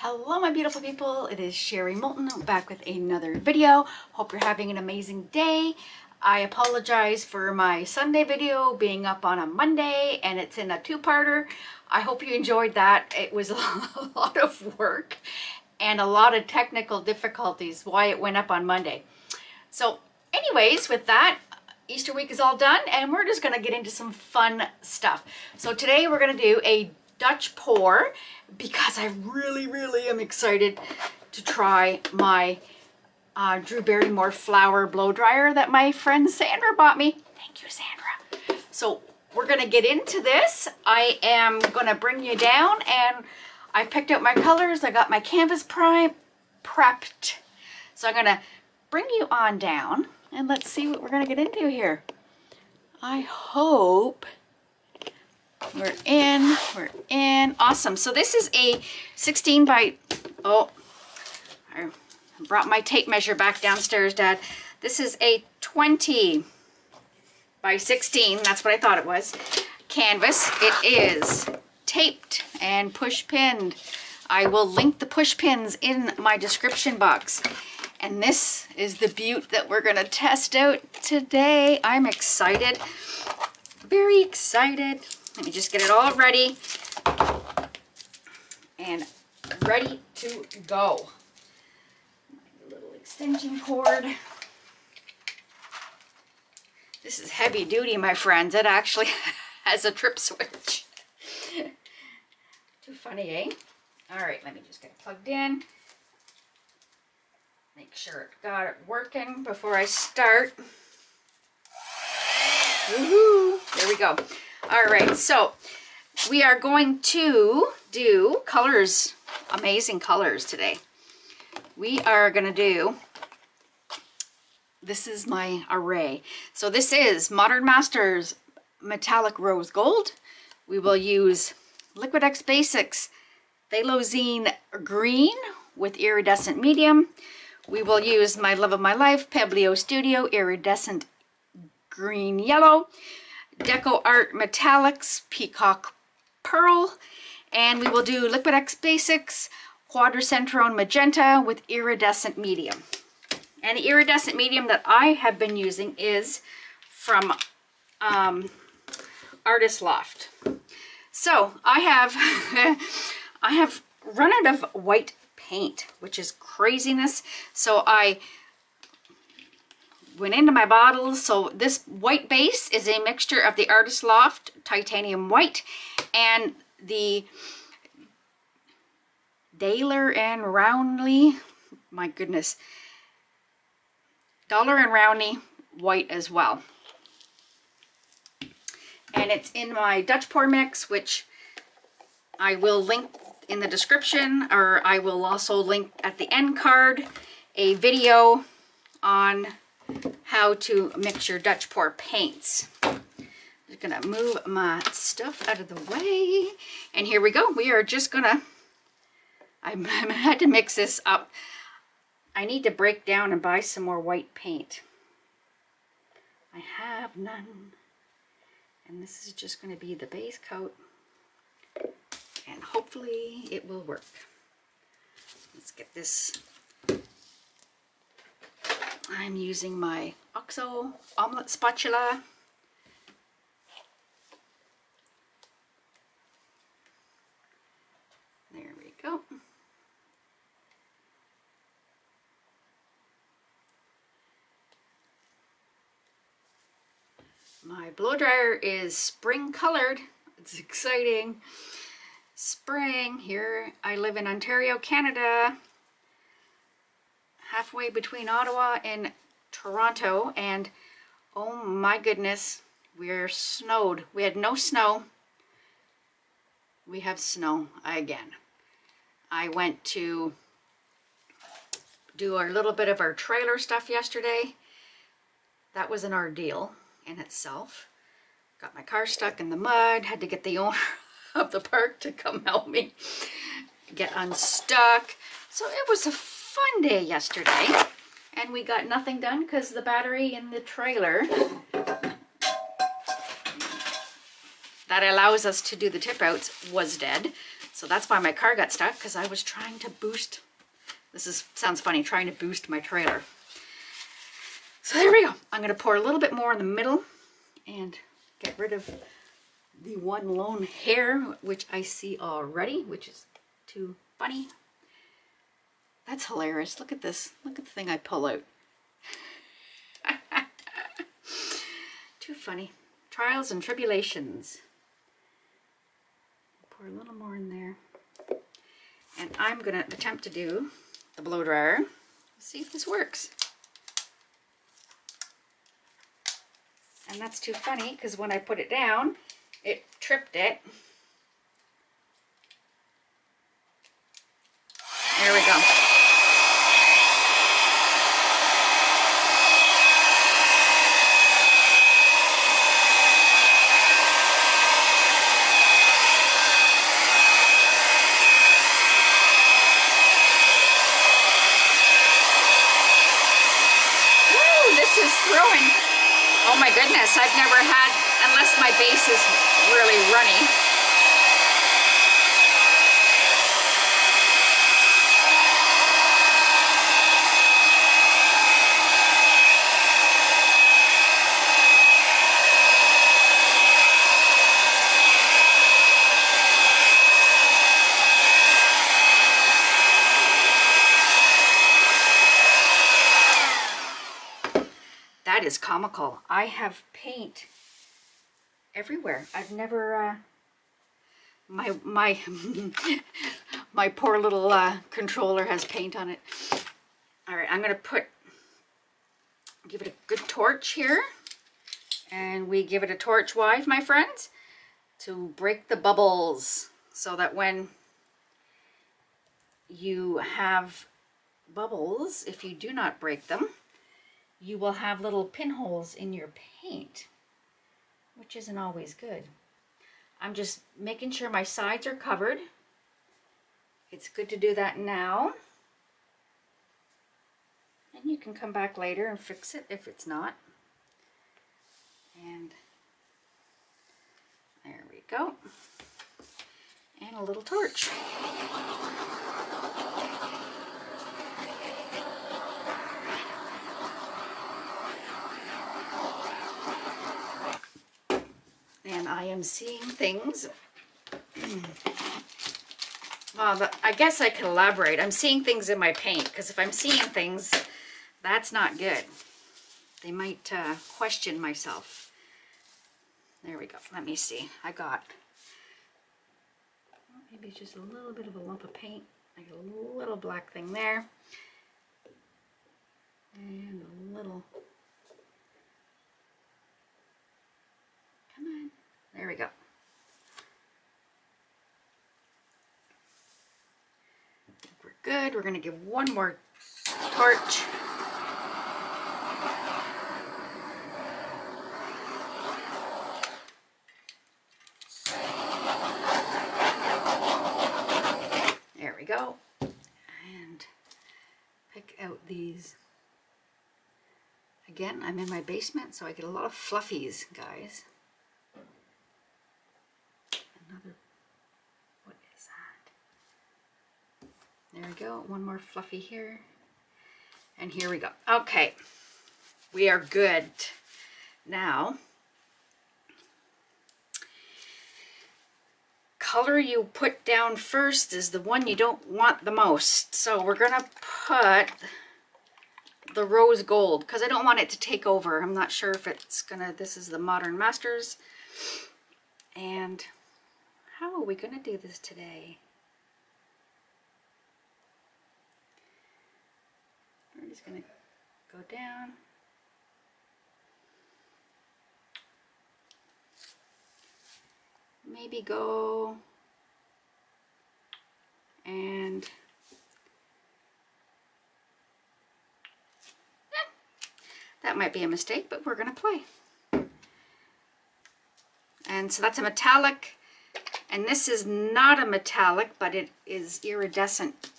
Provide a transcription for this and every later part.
Hello my beautiful people, it is Sherry Moulton back with another video. Hope you're having an amazing day. I apologize for my Sunday video being up on a Monday and it's in a two-parter. I hope you enjoyed that. It was a lot of work and a lot of technical difficulties why it went up on Monday. So anyways, with that, Easter week is all done and we're just going to get into some fun stuff. So today we're going to do a Dutch pour because I really am excited to try my Barrymore flower blow dryer that my friend Sandra bought me. Thank you, Sandra. So we're gonna get into this. I am gonna bring you down and I picked out my colors. I got my canvas prepped. So I'm gonna bring you on down and let's see what we're gonna get into here. I hope we're in. Awesome. So this is a 16 by, oh, I brought my tape measure back downstairs, Dad. This is a 20 by 16. That's what I thought it was. Canvas. It is taped and push pinned. I will link the push pins in my description box. And this is the beaut that we're going to test out today. I'm excited. Very excited. Let me just get it all ready and ready to go. My little extension cord. This is heavy duty, my friends. It actually has a trip switch. Too funny, eh? All right, let me just get it plugged in. Make sure it got it working before I start. Woohoo! There we go. All right, so we are going to do colors, amazing colors today. We are going to do, this is my array. So this is Modern Masters Metallic Rose Gold. We will use Liquitex Basics Phthalocyanine Green with Iridescent Medium. We will use my Love of My Life Pebeo Studio Iridescent Green Yellow. DecoArt Metallics Peacock Pearl, and we will do Liquitex Basics Quadricentrone Magenta with Iridescent Medium. And the iridescent medium that I have been using is from Artist Loft. So I have I have run out of white paint, which is craziness. So I went into my bottles. So this white base is a mixture of the Artist Loft Titanium White and the Daler and Rowney, my goodness, Daler and Rowney White as well. And it's in my Dutch pour mix, which I will link in the description, or I will also link at the end card a video on how to mix your Dutch pour paints. I'm just gonna move my stuff out of the way, and here we go. We are just gonna, I had to mix this up. I need to break down and buy some more white paint. I have none, and this is just going to be the base coat, and hopefully it will work. Let's get this. I'm using my OXO omelette spatula. There we go. My blow dryer is spring colored. It's exciting. Spring here. I live in Ontario, Canada. Halfway between Ottawa and Toronto, and oh my goodness, we're snowed. We had no snow. We have snow again. I went to do a little bit of our trailer stuff yesterday. That was an ordeal in itself. Got my car stuck in the mud, had to get the owner of the park to come help me get unstuck. So it was a fun day yesterday, and we got nothing done because the battery in the trailer that allows us to do the tip outs was dead. So that's why my car got stuck, because I was trying to boost, sounds funny, trying to boost my trailer. So there we go. I'm going to pour a little bit more in the middle and get rid of the one lone hair, which I see already, which is too funny. That's hilarious. Look at this. Look at the thing I pull out. Too funny. Trials and tribulations. Pour a little more in there. And I'm going to attempt to do the blow dryer. Let's see if this works. And that's too funny because when I put it down, it tripped it. There we go. Throwing. Oh my goodness, I've never had, unless my base is really runny. That is comical. I have paint everywhere. I've never, my poor little controller has paint on it. All right, I'm gonna give it a good torch here. And we give it a torch, why, my friends? To break the bubbles, so that when you have bubbles, if you do not break them, you will have little pinholes in your paint, which isn't always good. I'm just making sure my sides are covered. It's good to do that now. And you can come back later and fix it if it's not. And there we go. And a little torch. And I am seeing things. Well, I guess I can elaborate. I'm seeing things in my paint, because if I'm seeing things, that's not good. They might question myself. There we go. Let me see. I got maybe just a little bit of a lump of paint, like a little black thing there, and a little. Come on. There we go. I think we're good. We're going to give one more torch. There we go. And pick out these. Again, I'm in my basement, so I get a lot of fluffies, guys. Another, what is that? There we go, one more fluffy here. And here we go. Okay, we are good. Now, color you put down first is the one you don't want the most. So we're gonna put the rose gold, because I don't want it to take over. I'm not sure if it's gonna, this is the Modern Masters. And how are we going to do this today? We're just going to go down. Maybe go and that might be a mistake, but we're going to play. And so that's a metallic. And this is not a metallic, but it is iridescent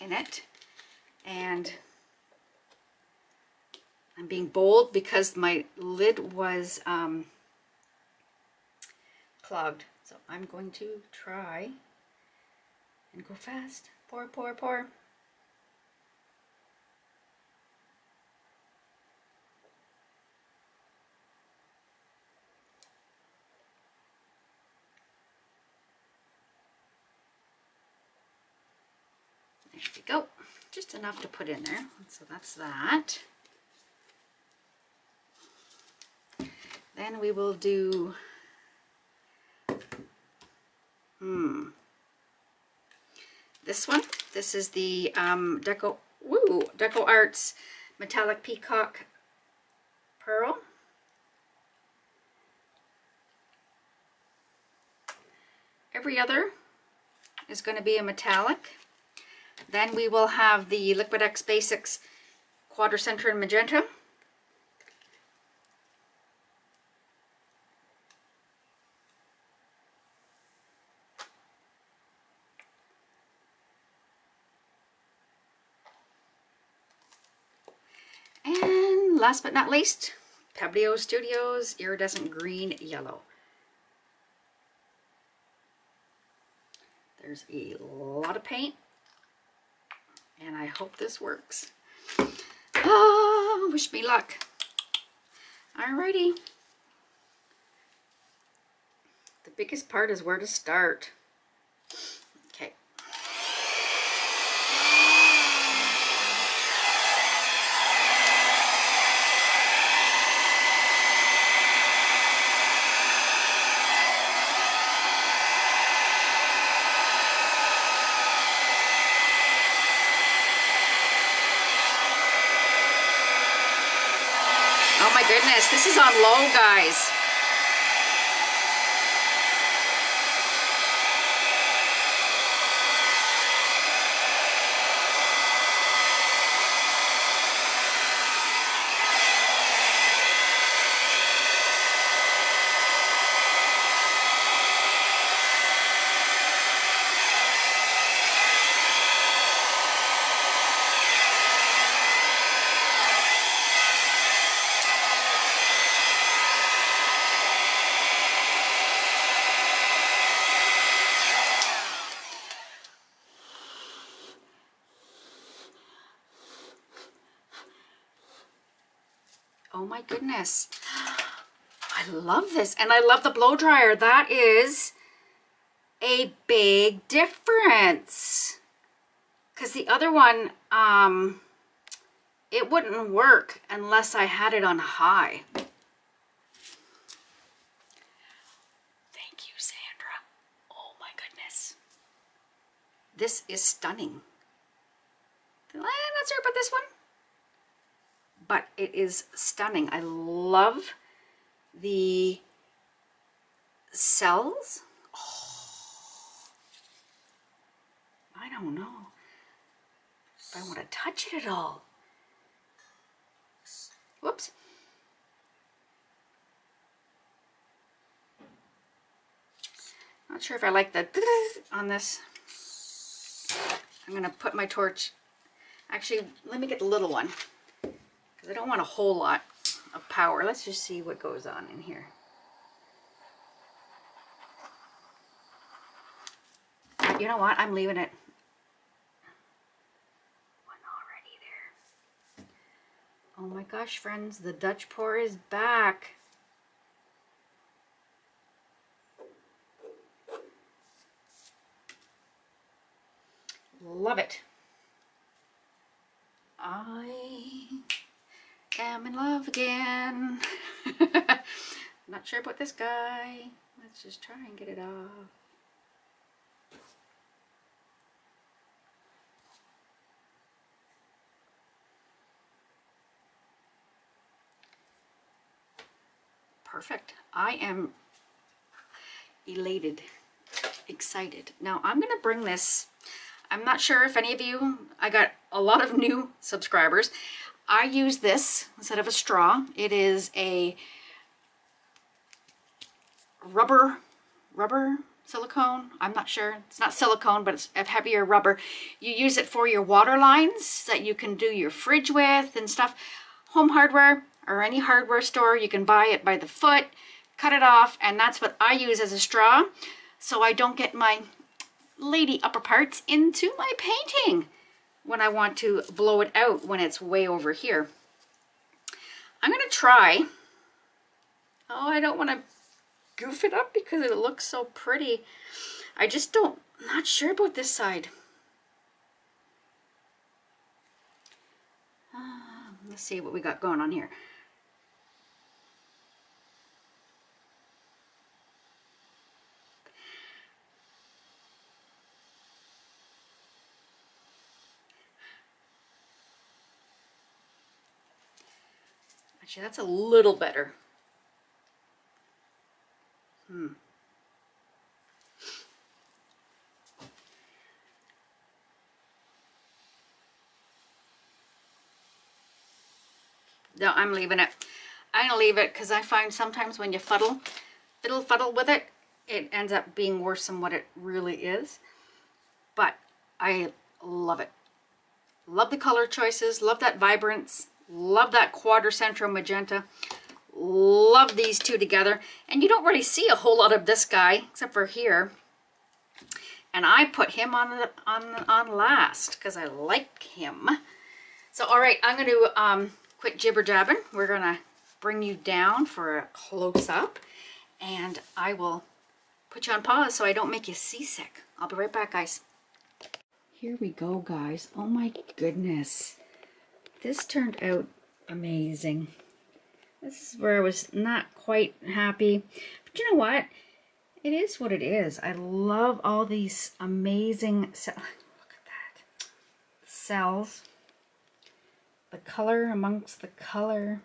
in it. And I'm being bold because my lid was clogged. So I'm going to try And go fast. Pour, pour, pour. There we go. Just enough to put in there. So that's that. Then we will do this one. This is the DecoArt's Metallic Peacock Pearl. Every other is going to be a metallic. Then we will have the Liquitex Basics Quadricenter in Magenta. And last but not least, Pebeo Studios Iridescent Green Yellow. There's a lot of paint, and I hope this works. Oh, wish me luck. Alrighty. The biggest part is where to start. Okay. Oh my goodness, this is on low, guys. Oh my goodness. I love this. And I love the blow dryer. That is a big difference. Because the other one, it wouldn't work unless I had it on high. Thank you, Sandra. Oh my goodness. This is stunning. I'm not sure about this one, but it is stunning. I love the cells. Oh, I don't know if I want to touch it at all. Whoops. Not sure if I like the on this. I'm going to put my torch. Actually, let me get the little one, because I don't want a whole lot of power. Let's just see what goes on in here. You know what? I'm leaving it. One already there. Oh my gosh, friends, the Dutch pour is back. Love it. I am in love again. Not sure about this guy. Let's just try and get it off. Perfect. I am elated, excited. Now I'm going to bring this. I'm not sure if any of you, I got a lot of new subscribers. I use this instead of a straw. It is a rubber silicone. I'm not sure. It's not silicone, but it's a heavier rubber. You use it for your water lines that you can do your fridge with and stuff. Home Hardware or any hardware store, you can buy it by the foot, cut it off, and that's what I use as a straw, so I don't get my lady upper parts into my painting when I want to blow it out when it's way over here. I'm gonna try, oh, I don't want to goof it up because it looks so pretty. I just not sure about this side. Let's see what we got going on here. Actually, that's a little better. No, I'm leaving it. I'm gonna leave it because I find sometimes when you fiddle with it, it ends up being worse than what it really is. But I love it. Love the color choices, love that vibrance, love that Quadricentro Magenta. Love these two together. And you don't really see a whole lot of this guy except for here. And I put him on last because I like him. So all right, I'm going to quit jibber jabbing. We're going to bring you down for a close-up, and I will put you on pause so I don't make you seasick. I'll be right back, guys. Here we go, guys. Oh my goodness. This turned out amazing. This is where I was not quite happy. But you know what? It is what it is. I love all these amazing cells. Look at that. Cells. The color amongst the color.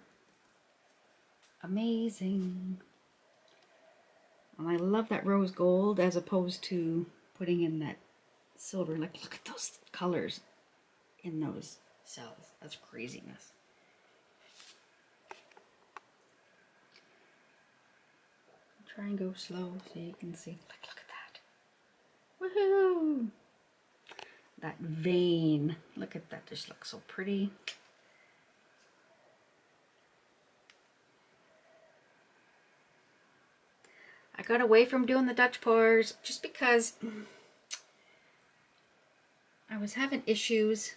Amazing. And I love that rose gold as opposed to putting in that silver. Like, look at those colors in those cells. That's craziness. Try and go slow so you can see. Like, look at that. Woohoo! That vein. Look at that. Just looks so pretty. I got away from doing the Dutch pours just because I was having issues.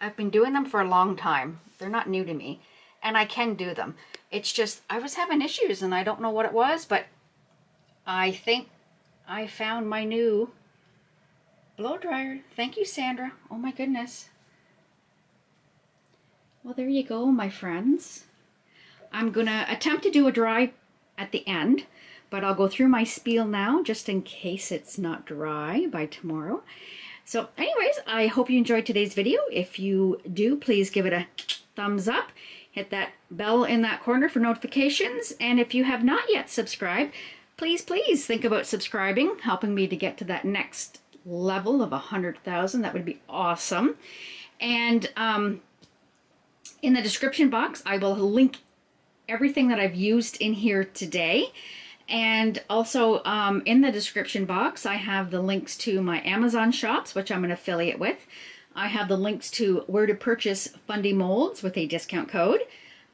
I've been doing them for a long time. They're not new to me. And I can do them. It's just I was having issues and I don't know what it was, but I think I found my new blow dryer. Thank you, Sandra. Oh my goodness. Well, there you go, my friends. I'm gonna attempt to do a dry at the end, but I'll go through my spiel now just in case it's not dry by tomorrow. So anyways, I hope you enjoyed today's video. If you do, please give it a thumbs up. Hit that bell in that corner for notifications. And if you have not yet subscribed, please think about subscribing, helping me to get to that next level of 100,000. That would be awesome. And in the description box, I will link everything that I've used in here today. And also in the description box, I have the links to my Amazon shops, which I'm an affiliate with. I have the links to where to purchase Fundy molds with a discount code.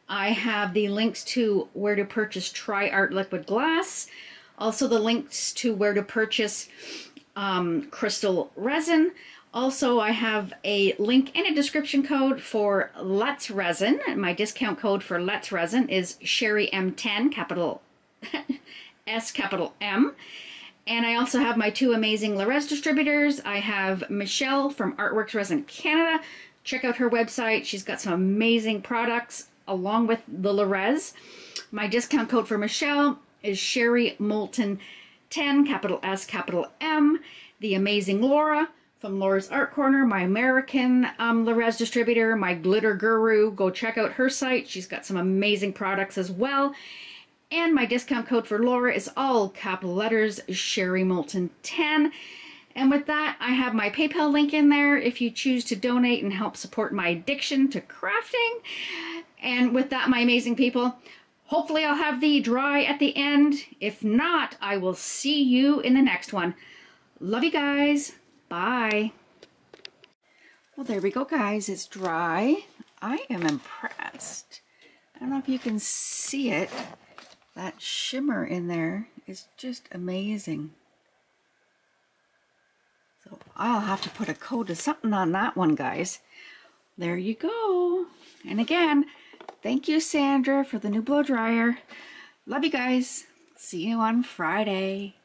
I have the links to where to purchase TriArt liquid glass. Also the links to where to purchase Krystal Resin. Also, I have a link and a description code for Let's Resin. My discount code for Let's Resin is Sherry M10, capital S, capital M. And I also have my two amazing Rez distributors. I have Michelle from Artworks Resin Canada. Check out her website. She's got some amazing products along with the Rez. My discount code for Michelle is Sherry Moulton 10, capital S, capital M. The amazing Laura from Laura's Art Corner, my American Rez distributor, my glitter guru. Go check out her site. She's got some amazing products as well. And my discount code for Laura is all capital letters, Sherry Moulton 10. And with that, I have my PayPal link in there if you choose to donate and help support my addiction to crafting. And with that, my amazing people, hopefully I'll have the dry at the end. If not, I will see you in the next one. Love you guys. Bye. Well, there we go, guys. It's dry. I am impressed. I don't know if you can see it. That shimmer in there is just amazing. I'll have to put a coat of something on that one, guys. There you go. And again, thank you, Sandra, for the new blow dryer. Love you guys. See you on Friday.